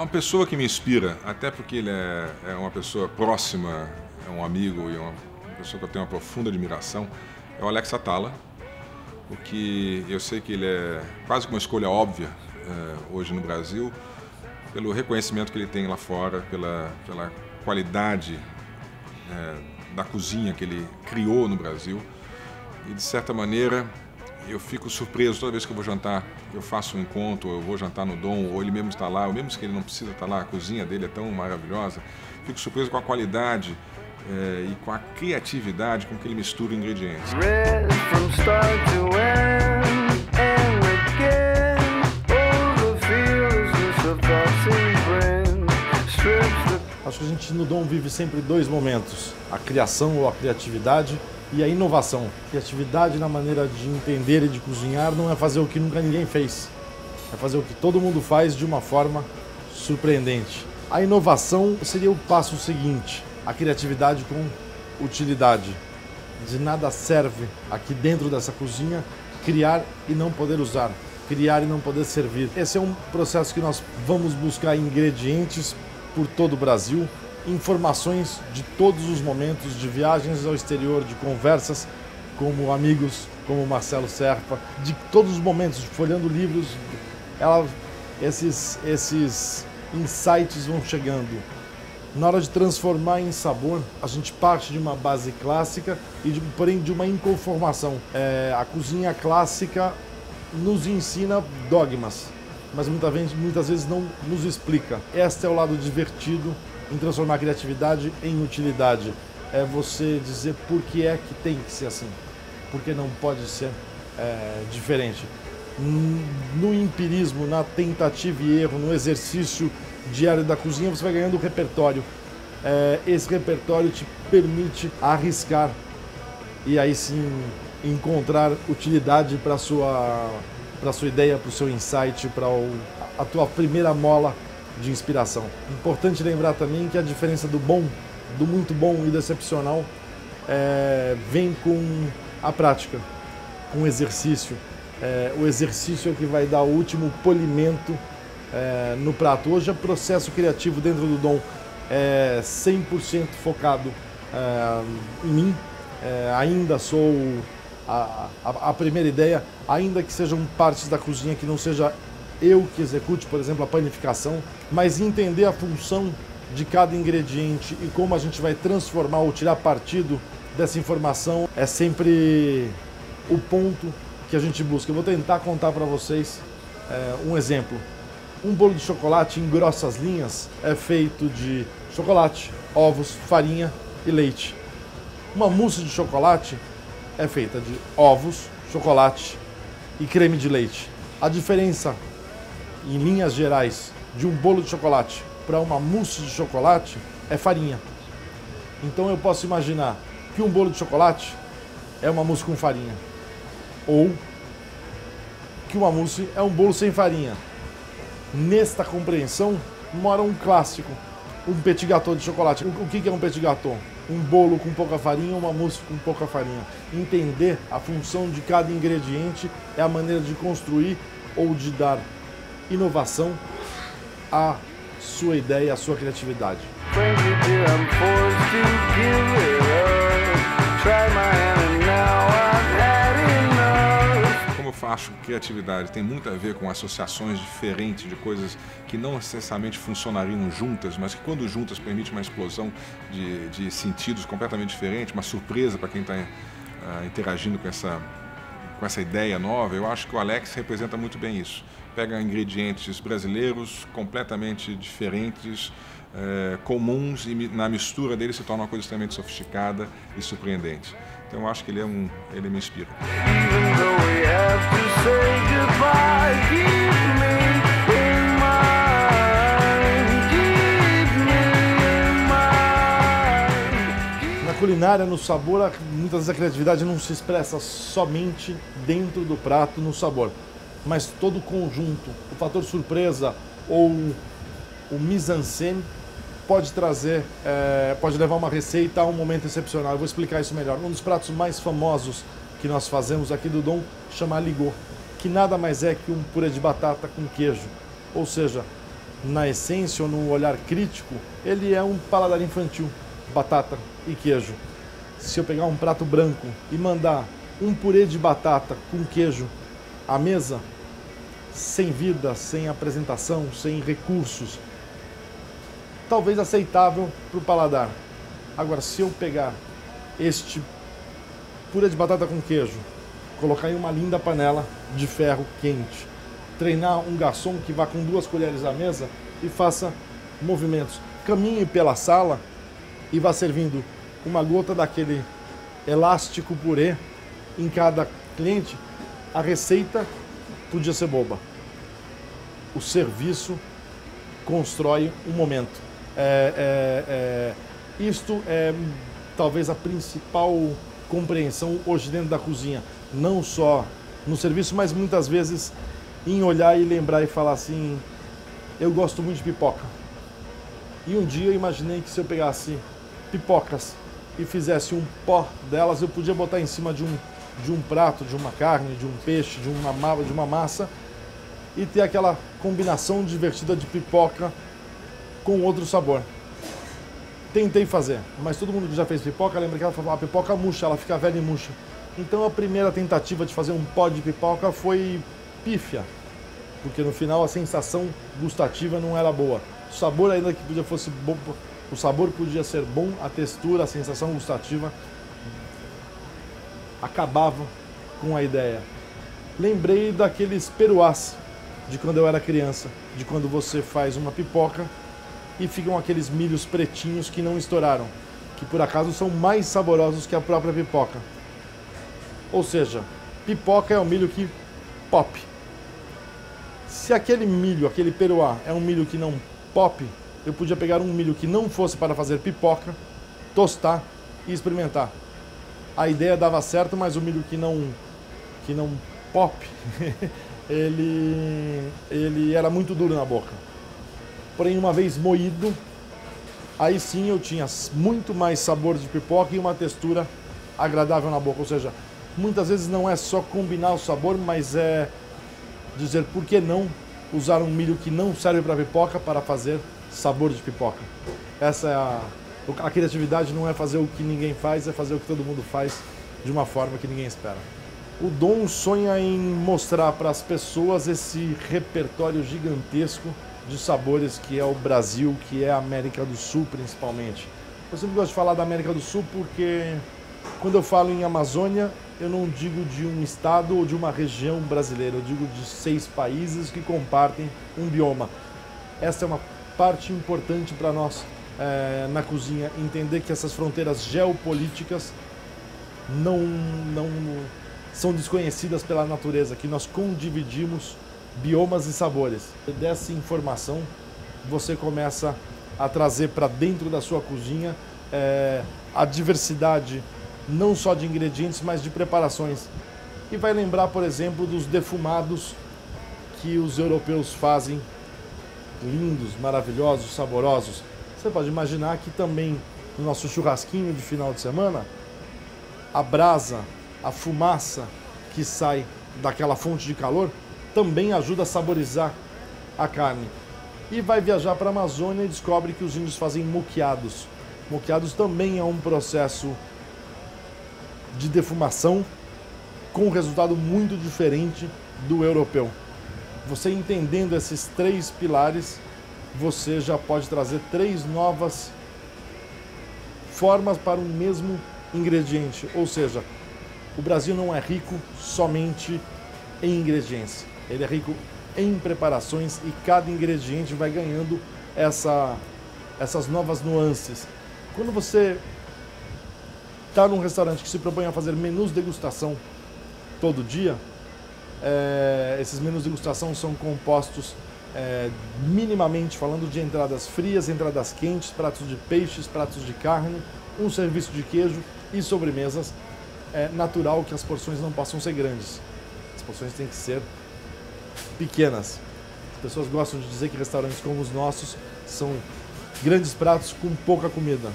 uma pessoa que me inspira, até porque ele é uma pessoa próxima, é um amigo e uma pessoa que eu tenho uma profunda admiração, é o Alex Atala, porque eu sei que ele é quase que uma escolha óbvia hoje no Brasil, pelo reconhecimento que ele tem lá fora, pela qualidade da cozinha que ele criou no Brasil. E, de certa maneira, eu fico surpreso toda vez que eu vou jantar, eu faço um encontro, eu vou jantar no Dom, ou ele mesmo está lá, ou mesmo que ele não precisa estar lá, a cozinha dele é tão maravilhosa. Fico surpreso com a qualidade e com a criatividade com que ele mistura ingredientes. Acho que a gente no Dom vive sempre dois momentos, a criação ou a criatividade e a inovação. Criatividade na maneira de entender e de cozinhar não é fazer o que nunca ninguém fez, é fazer o que todo mundo faz de uma forma surpreendente. A inovação seria o passo seguinte, a criatividade com utilidade. De nada serve aqui dentro dessa cozinha criar e não poder usar, criar e não poder servir. Esse é um processo que nós vamos buscar ingredientes por todo o Brasil, informações de todos os momentos, de viagens ao exterior, de conversas como amigos, como Marcelo Serpa, de todos os momentos, folheando livros, esses insights vão chegando. Na hora de transformar em sabor, a gente parte de uma base clássica porém de uma inconformação. A cozinha clássica nos ensina dogmas, mas muitas vezes não nos explica. Este é o lado divertido em transformar a criatividade em utilidade. É você dizer por que é que tem que ser assim, porque não pode ser diferente. No empirismo, na tentativa e erro, no exercício diário da cozinha, você vai ganhando repertório. Esse repertório te permite arriscar e aí sim encontrar utilidade para a sua ideia, para o seu insight, para a tua primeira mola de inspiração. Importante lembrar também que a diferença do bom, do muito bom e do excepcional vem com a prática, com o exercício. O exercício é que vai dar o último polimento no prato. Hoje o processo criativo dentro do Dom é 100% focado em mim. Ainda sou a primeira ideia, ainda que sejam partes da cozinha que não seja eu que execute, por exemplo, a panificação, mas entender a função de cada ingrediente e como a gente vai transformar ou tirar partido dessa informação é sempre o ponto que a gente busca. Eu vou tentar contar para vocês um exemplo. Um bolo de chocolate em grossas linhas é feito de chocolate, ovos, farinha e leite. Uma mousse de chocolate é feita de ovos, chocolate e creme de leite. A diferença, em linhas gerais, de um bolo de chocolate para uma mousse de chocolate é farinha. Então eu posso imaginar que um bolo de chocolate é uma mousse com farinha, ou que uma mousse é um bolo sem farinha. Nesta compreensão mora um clássico, um petit gâteau de chocolate. O que é um petit gâteau? Um bolo com pouca farinha ou uma mousse com pouca farinha. Entender a função de cada ingrediente é a maneira de construir ou de dar inovação à sua ideia, à sua criatividade. Como eu acho que criatividade tem muito a ver com associações diferentes de coisas que não necessariamente funcionariam juntas, mas que quando juntas permite uma explosão de sentidos completamente diferentes, uma surpresa para quem está interagindo com essa ideia nova. Eu acho que o Alex representa muito bem isso. Pega ingredientes brasileiros completamente diferentes, comuns, e na mistura dele se torna uma coisa extremamente sofisticada e surpreendente. Então eu acho que ele me inspira. Na culinária, no sabor, muitas vezes a criatividade não se expressa somente dentro do prato, no sabor, mas todo o conjunto, o fator surpresa ou o mise-en-scène pode levar uma receita a um momento excepcional. Eu vou explicar isso melhor. Um dos pratos mais famosos que nós fazemos aqui do Dom chama aligot, que nada mais é que um purê de batata com queijo. Ou seja, na essência ou no olhar crítico, ele é um paladar infantil, batata e queijo. Se eu pegar um prato branco e mandar um purê de batata com queijo à mesa, sem vida, sem apresentação, sem recursos, talvez aceitável para o paladar. Agora, se eu pegar este purê de batata com queijo, colocar em uma linda panela de ferro quente, treinar um garçom que vá com 2 colheres à mesa e faça movimentos, caminhe pela sala e vá servindo uma gota daquele elástico purê em cada cliente, a receita podia ser boba. O serviço constrói um momento. Isto é talvez a principal compreensão hoje dentro da cozinha, não só no serviço, mas muitas vezes em olhar e lembrar e falar assim, eu gosto muito de pipoca. E um dia eu imaginei que se eu pegasse pipocas e fizesse um pó delas, eu podia botar em cima de um prato, de uma carne, de um peixe, de uma massa, e ter aquela combinação divertida de pipoca com outro sabor. Tentei fazer, mas todo mundo que já fez pipoca lembra que ela fala, a pipoca murcha, ela fica velha e murcha. Então a primeira tentativa de fazer um pó de pipoca foi pífia, porque no final a sensação gustativa não era boa. O sabor ainda que podia fosse bom, o sabor podia ser bom, a textura, a sensação gustativa acabava com a ideia. Lembrei daqueles peruás de quando eu era criança, de quando você faz uma pipoca e ficam aqueles milhos pretinhos que não estouraram, que por acaso são mais saborosos que a própria pipoca. Ou seja, pipoca é o milho que pop. Se aquele milho, aquele peruá, é um milho que não pop, eu podia pegar um milho que não fosse para fazer pipoca, tostar e experimentar. A ideia dava certo, mas o milho que não pop, ele era muito duro na boca. Porém, uma vez moído, aí sim eu tinha muito mais sabor de pipoca e uma textura agradável na boca. Ou seja, muitas vezes não é só combinar o sabor, mas é dizer por que não usar um milho que não serve para pipoca para fazer sabor de pipoca. Essa é a criatividade, não é fazer o que ninguém faz, é fazer o que todo mundo faz de uma forma que ninguém espera. O Dom sonha em mostrar para as pessoas esse repertório gigantesco de sabores que é o Brasil, que é a América do Sul principalmente. Eu sempre gosto de falar da América do Sul porque quando eu falo em Amazônia, eu não digo de um estado ou de uma região brasileira, eu digo de 6 países que compartem um bioma. Essa é uma parte importante para nós na cozinha, entender que essas fronteiras geopolíticas não são desconhecidas pela natureza, que nós condividimos biomas e sabores. Dessa informação, você começa a trazer para dentro da sua cozinha a diversidade, não só de ingredientes, mas de preparações. E vai lembrar, por exemplo, dos defumados que os europeus fazem, lindos, maravilhosos, saborosos. Você pode imaginar que também no nosso churrasquinho de final de semana, a brasa, a fumaça que sai daquela fonte de calor também ajuda a saborizar a carne. E vai viajar para a Amazônia e descobre que os índios fazem moqueados. Moqueados também é um processo de defumação com um resultado muito diferente do europeu. Você entendendo esses 3 pilares, você já pode trazer 3 novas formas para um mesmo ingrediente. Ou seja, o Brasil não é rico somente em ingredientes. Ele é rico em preparações e cada ingrediente vai ganhando essas novas nuances. Quando você está num restaurante que se propõe a fazer menus degustação todo dia, esses menus de degustação são compostos minimamente falando de entradas frias, entradas quentes, pratos de peixes, pratos de carne, um serviço de queijo e sobremesas. É natural que as porções não possam ser grandes. As porções têm que ser pequenas. As pessoas gostam de dizer que restaurantes como os nossos são grandes pratos com pouca comida.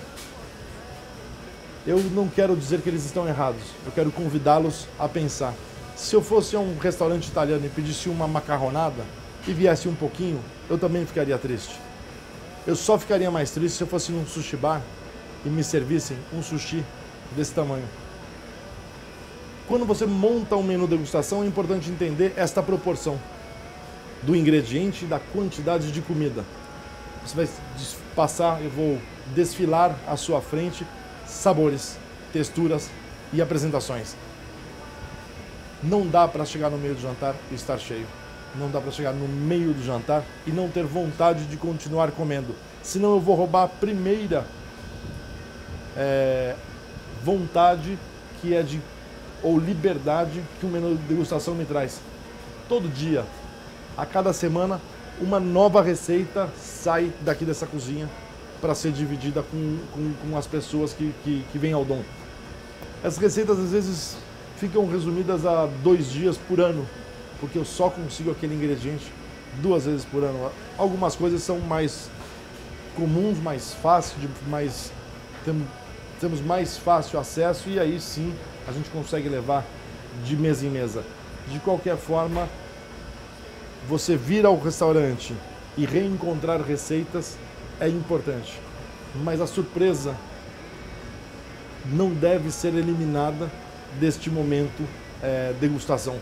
Eu não quero dizer que eles estão errados. Eu quero convidá-los a pensar. Se eu fosse a um restaurante italiano e pedisse uma macarronada, e viesse um pouquinho, eu também ficaria triste. Eu só ficaria mais triste se eu fosse num sushi bar e me servissem um sushi desse tamanho. Quando você monta um menu degustação, é importante entender esta proporção do ingrediente e da quantidade de comida. Você vai passar, eu vou desfilar à sua frente sabores, texturas e apresentações. Não dá para chegar no meio do jantar e estar cheio. Não dá para chegar no meio do jantar e não ter vontade de continuar comendo. Senão eu vou roubar a primeira vontade que é ou liberdade que o menu de degustação me traz. Todo dia, a cada semana, uma nova receita sai daqui dessa cozinha para ser dividida com as pessoas que vêm ao Dom. As receitas às vezes ficam resumidas a 2 dias por ano, porque eu só consigo aquele ingrediente 2 vezes por ano. Algumas coisas são mais comuns, mais fáceis, temos mais fácil acesso e aí sim a gente consegue levar de mesa em mesa. De qualquer forma, você vir ao restaurante e reencontrar receitas é importante, mas a surpresa não deve ser eliminada deste momento degustação.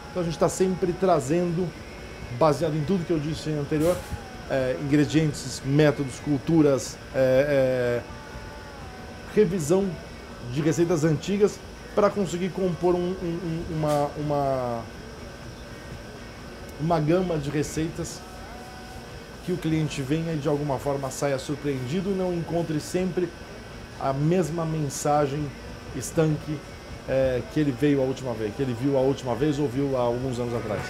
Então a gente está sempre trazendo, baseado em tudo que eu disse anterior, ingredientes, métodos, culturas, revisão de receitas antigas para conseguir compor uma gama de receitas que o cliente venha e de alguma forma saia surpreendido e não encontre sempre a mesma mensagem estanque que ele veio a última vez, que ele viu a última vez ou viu há alguns anos atrás.